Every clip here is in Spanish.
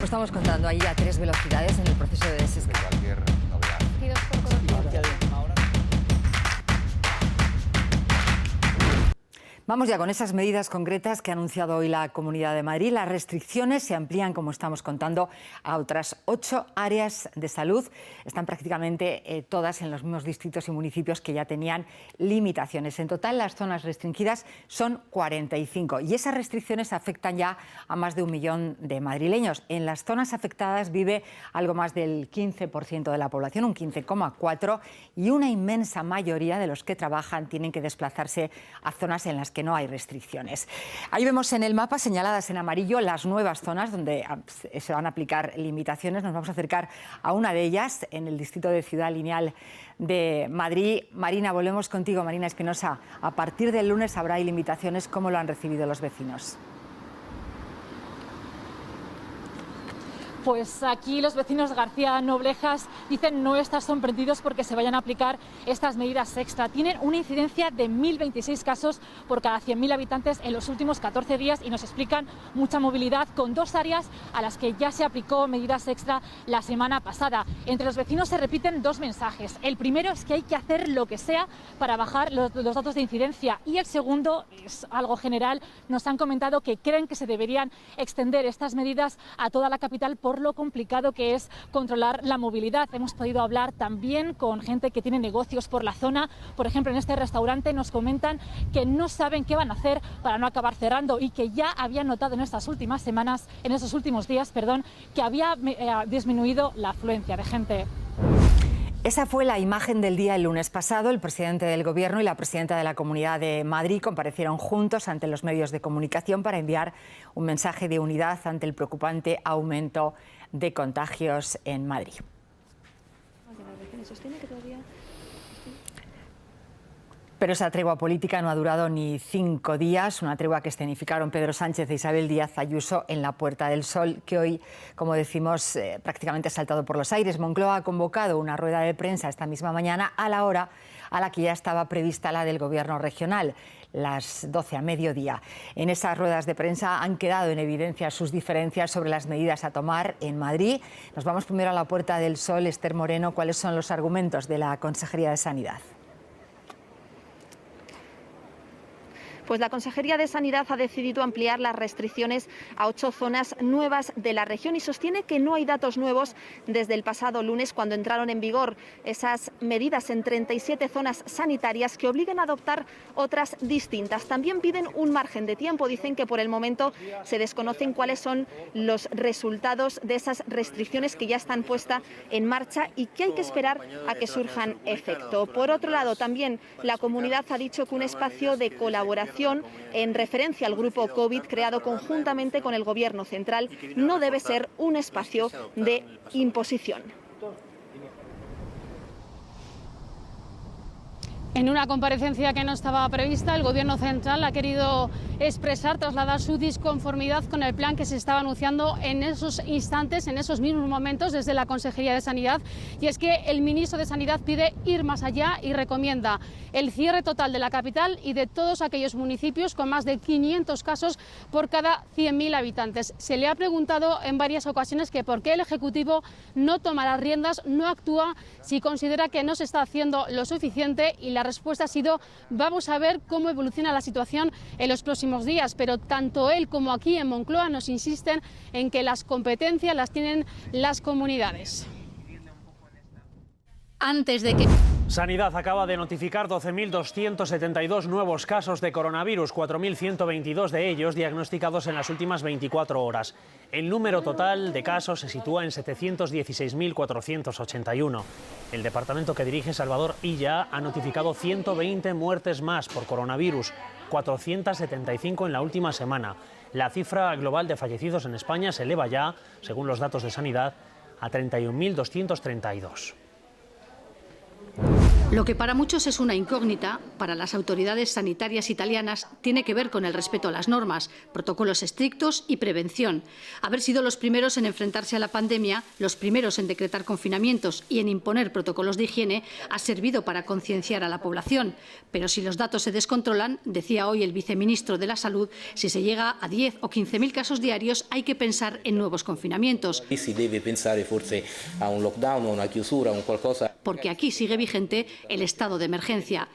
estamos contando ahí a 3 velocidades en el proceso de desescalada. Cualquier novedad. Vamos ya con esas medidas concretas que ha anunciado hoy la Comunidad de Madrid. Las restricciones se amplían, como estamos contando, a otras 8 áreas de salud. Están prácticamente todas en los mismos distritos y municipios que ya tenían limitaciones. En total, las zonas restringidas son 45 y esas restricciones afectan ya a más de 1 millón de madrileños. En las zonas afectadas vive algo más del 15% de la población, un 15,4%, y una inmensa mayoría de los que trabajan tienen que desplazarse a zonas en las que no hay restricciones. Ahí vemos en el mapa, señaladas en amarillo, las nuevas zonas donde se van a aplicar limitaciones. Nos vamos a acercar a una de ellas, en el distrito de Ciudad Lineal de Madrid. Marina, volvemos contigo, Marina Espinosa. A partir del lunes habrá limitaciones. ¿Cómo lo han recibido los vecinos? Pues aquí los vecinos de García Noblejas dicen no estar sorprendidos porque se vayan a aplicar estas medidas extra. Tienen una incidencia de 1.026 casos por cada 100.000 habitantes en los últimos 14 días y nos explican mucha movilidad con 2 áreas a las que ya se aplicó medidas extra la semana pasada. Entre los vecinos se repiten 2 mensajes. El primero es que hay que hacer lo que sea para bajar los datos de incidencia, y el segundo es algo general. Nos han comentado que creen que se deberían extender estas medidas a toda la capital por lo complicado que es controlar la movilidad. Hemos podido hablar también con gente que tiene negocios por la zona. Por ejemplo, en este restaurante nos comentan que no saben qué van a hacer para no acabar cerrando y que ya habían notado en estas últimas semanas, en estos últimos días, que había disminuido la afluencia de gente. Esa fue la imagen del día el lunes pasado. El presidente del Gobierno y la presidenta de la Comunidad de Madrid comparecieron juntos ante los medios de comunicación para enviar un mensaje de unidad ante el preocupante aumento de contagios en Madrid. Pero esa tregua política no ha durado ni 5 días, una tregua que escenificaron Pedro Sánchez e Isabel Díaz Ayuso en la Puerta del Sol, que hoy, como decimos, prácticamente ha saltado por los aires. Moncloa ha convocado una rueda de prensa esta misma mañana a la hora a la que ya estaba prevista la del Gobierno regional, las 12 a mediodía. En esas ruedas de prensa han quedado en evidencia sus diferencias sobre las medidas a tomar en Madrid. Nos vamos primero a la Puerta del Sol. Esther Moreno, ¿cuáles son los argumentos de la Consejería de Sanidad? Pues la Consejería de Sanidad ha decidido ampliar las restricciones a 8 zonas nuevas de la región y sostiene que no hay datos nuevos desde el pasado lunes, cuando entraron en vigor esas medidas en 37 zonas sanitarias que obliguen a adoptar otras distintas. También piden un margen de tiempo. Dicen que por el momento se desconocen cuáles son los resultados de esas restricciones que ya están puestas en marcha y que hay que esperar a que surjan efecto. Por otro lado, también la comunidad ha dicho que un espacio de colaboración en referencia al grupo COVID creado conjuntamente con el Gobierno central no debe ser un espacio de imposición. En una comparecencia que no estaba prevista, el Gobierno central ha querido trasladar su disconformidad con el plan que se estaba anunciando en esos instantes, en esos mismos momentos, desde la Consejería de Sanidad. Y es que el ministro de Sanidad pide ir más allá y recomienda el cierre total de la capital y de todos aquellos municipios con más de 500 casos por cada 100.000 habitantes. Se le ha preguntado en varias ocasiones que por qué el Ejecutivo no toma las riendas, no actúa, si considera que no se está haciendo lo suficiente, y la respuesta ha sido: vamos a ver cómo evoluciona la situación en los próximos días. Pero tanto él como aquí en Moncloa nos insisten en que las competencias las tienen las comunidades. Antes de que... Sanidad acaba de notificar 12.272 nuevos casos de coronavirus, 4.122 de ellos diagnosticados en las últimas 24 horas. El número total de casos se sitúa en 716.481. El departamento que dirige Salvador Illa ha notificado 120 muertes más por coronavirus, 475 en la última semana. La cifra global de fallecidos en España se eleva ya, según los datos de Sanidad, a 31.232. Lo que para muchos es una incógnita, para las autoridades sanitarias italianas tiene que ver con el respeto a las normas, protocolos estrictos y prevención. Haber sido los primeros en enfrentarse a la pandemia, los primeros en decretar confinamientos y en imponer protocolos de higiene ha servido para concienciar a la población. Pero si los datos se descontrolan, decía hoy el viceministro de la Salud, si se llega a 10 o 15.000 casos diarios hay que pensar en nuevos confinamientos. Y si debe pensar forse a un lockdown o una chiusura o qualcosa. Porque aquí sigue vigente el estado de emergencia.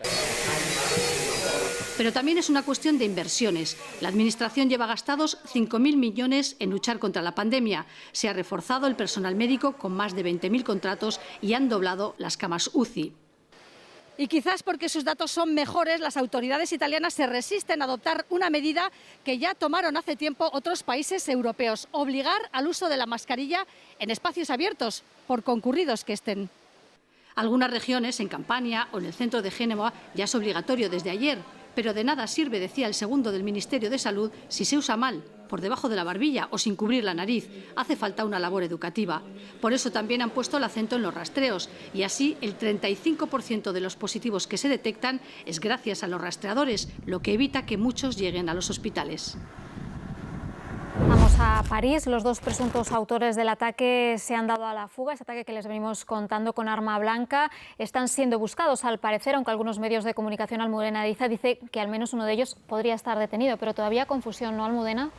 Pero también es una cuestión de inversiones. La Administración lleva gastados 5.000 millones en luchar contra la pandemia. Se ha reforzado el personal médico con más de 20.000 contratos y han doblado las camas UCI. Y quizás porque sus datos son mejores, las autoridades italianas se resisten a adoptar una medida que ya tomaron hace tiempo otros países europeos: obligar al uso de la mascarilla en espacios abiertos, por concurridos que estén. Algunas regiones, en Campania o en el centro de Génova, ya es obligatorio desde ayer, pero de nada sirve, decía el segundo del Ministerio de Salud, si se usa mal, por debajo de la barbilla o sin cubrir la nariz. Hace falta una labor educativa. Por eso también han puesto el acento en los rastreos y así el 35% de los positivos que se detectan es gracias a los rastreadores, lo que evita que muchos lleguen a los hospitales. Vamos a París. Los dos presuntos autores del ataque se han dado a la fuga. Ese ataque que les venimos contando con arma blanca. Están siendo buscados, al parecer, aunque algunos medios de comunicación, Almudena dice que al menos uno de ellos podría estar detenido. Pero todavía confusión, ¿no, Almudena?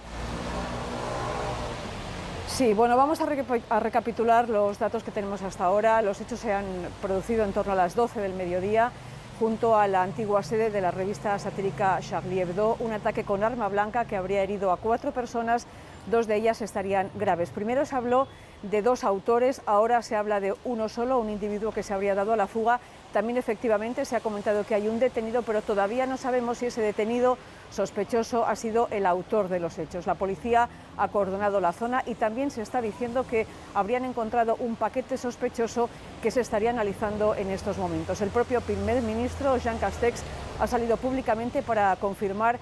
Sí, bueno, vamos a recapitular los datos que tenemos hasta ahora. Los hechos se han producido en torno a las 12 del mediodía, junto a la antigua sede de la revista satírica Charlie Hebdo, un ataque con arma blanca que habría herido a 4 personas, 2 de ellas estarían graves. Primero se habló de 2 autores, ahora se habla de uno solo, un individuo que se habría dado a la fuga. También efectivamente se ha comentado que hay un detenido, pero todavía no sabemos si ese detenido sospechoso ha sido el autor de los hechos. La policía ha acordonado la zona y también se está diciendo que habrían encontrado un paquete sospechoso que se estaría analizando en estos momentos. El propio primer ministro, Jean Castex, ha salido públicamente para confirmar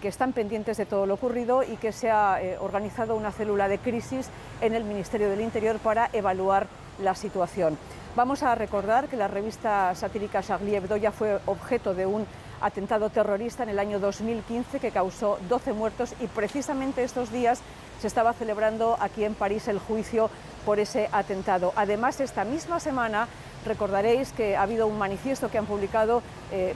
que están pendientes de todo lo ocurrido y que se ha organizado una célula de crisis en el Ministerio del Interior para evaluar la situación. Vamos a recordar que la revista satírica Charlie Hebdo ya fue objeto de un atentado terrorista en el año 2015 que causó 12 muertos y precisamente estos días se estaba celebrando aquí en París el juicio por ese atentado. Además, esta misma semana recordaréis que ha habido un manifiesto que han publicado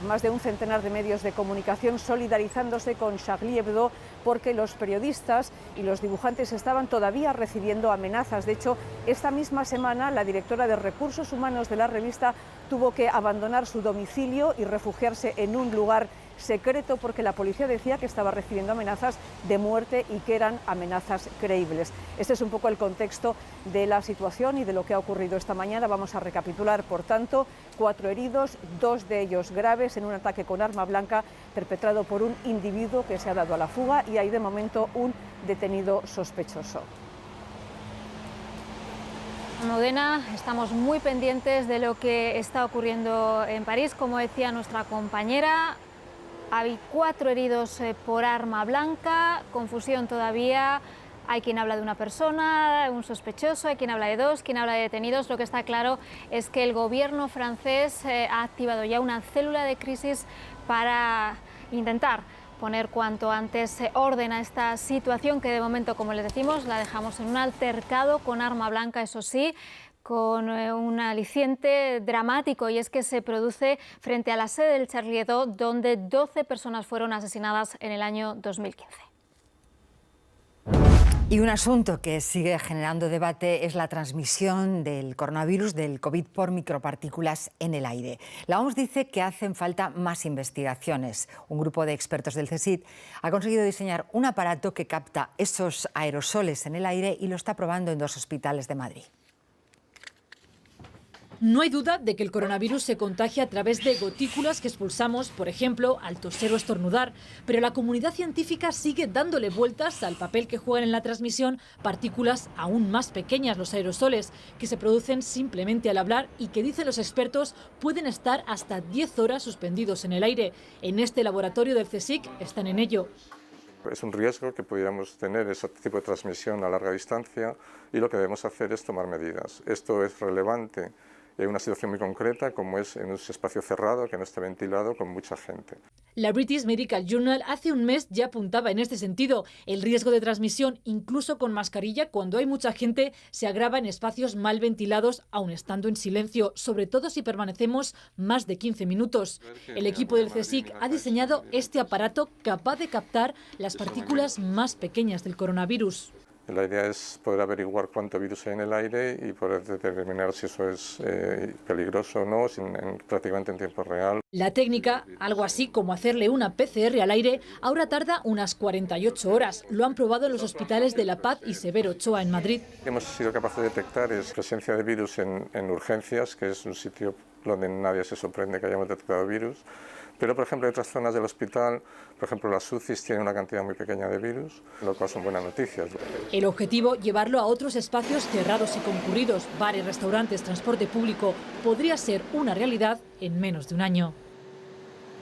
más de un centenar de medios de comunicación solidarizándose con Charlie Hebdo porque los periodistas y los dibujantes estaban todavía recibiendo amenazas. De hecho, esta misma semana la directora de Recursos Humanos de la revista tuvo que abandonar su domicilio y refugiarse en un lugar secreto porque la policía decía que estaba recibiendo amenazas de muerte y que eran amenazas creíbles. Este es un poco el contexto de la situación y de lo que ha ocurrido esta mañana. Vamos a recapitular, por tanto, 4 heridos, 2 de ellos graves en un ataque con arma blanca perpetrado por un individuo que se ha dado a la fuga y hay de momento un detenido sospechoso. Almudena, estamos muy pendientes de lo que está ocurriendo en París. Como decía nuestra compañera, hay 4 heridos por arma blanca, confusión todavía. Hay quien habla de una persona, un sospechoso, hay quien habla de 2, quien habla de detenidos. Lo que está claro es que el gobierno francés ha activado ya una célula de crisis para intentar poner cuanto antes orden a esta situación que de momento, como les decimos, la dejamos en un altercado con arma blanca, eso sí, con un aliciente dramático, y es que se produce frente a la sede del Charlie Hebdo, donde 12 personas fueron asesinadas en el año 2015. Y un asunto que sigue generando debate es la transmisión del coronavirus, del COVID, por micropartículas en el aire. La OMS dice que hacen falta más investigaciones. Un grupo de expertos del CSIC ha conseguido diseñar un aparato que capta esos aerosoles en el aire y lo está probando en 2 hospitales de Madrid. No hay duda de que el coronavirus se contagia a través de gotículas que expulsamos, por ejemplo, al toser o estornudar, pero la comunidad científica sigue dándole vueltas al papel que juegan en la transmisión partículas aún más pequeñas, los aerosoles, que se producen simplemente al hablar y que, dicen los expertos, pueden estar hasta 10 horas suspendidos en el aire. En este laboratorio del CSIC están en ello. Es un riesgo que pudiéramos tener ese tipo de transmisión a larga distancia y lo que debemos hacer es tomar medidas. Esto es relevante una situación muy concreta, como es en un espacio cerrado, que no esté ventilado, con mucha gente. La British Medical Journal hace un mes ya apuntaba en este sentido. El riesgo de transmisión, incluso con mascarilla, cuando hay mucha gente, se agrava en espacios mal ventilados, aun estando en silencio, sobre todo si permanecemos más de 15 minutos. El equipo del CSIC ha diseñado este aparato capaz de captar las partículas más pequeñas del coronavirus. La idea es poder averiguar cuánto virus hay en el aire y poder determinar si eso es peligroso o no, prácticamente en tiempo real. La técnica, algo así como hacerle una PCR al aire, ahora tarda unas 48 horas. Lo han probado en los hospitales de La Paz y Severo Ochoa en Madrid. Hemos sido capaces de detectar presencia de virus en urgencias, que es un sitio donde nadie se sorprende que hayamos detectado virus. Pero, por ejemplo, en otras zonas del hospital, por ejemplo, las UCIs tienen una cantidad muy pequeña de virus, lo cual son buenas noticias. El objetivo, llevarlo a otros espacios cerrados y concurridos, bares, restaurantes, transporte público, podría ser una realidad en menos de un año.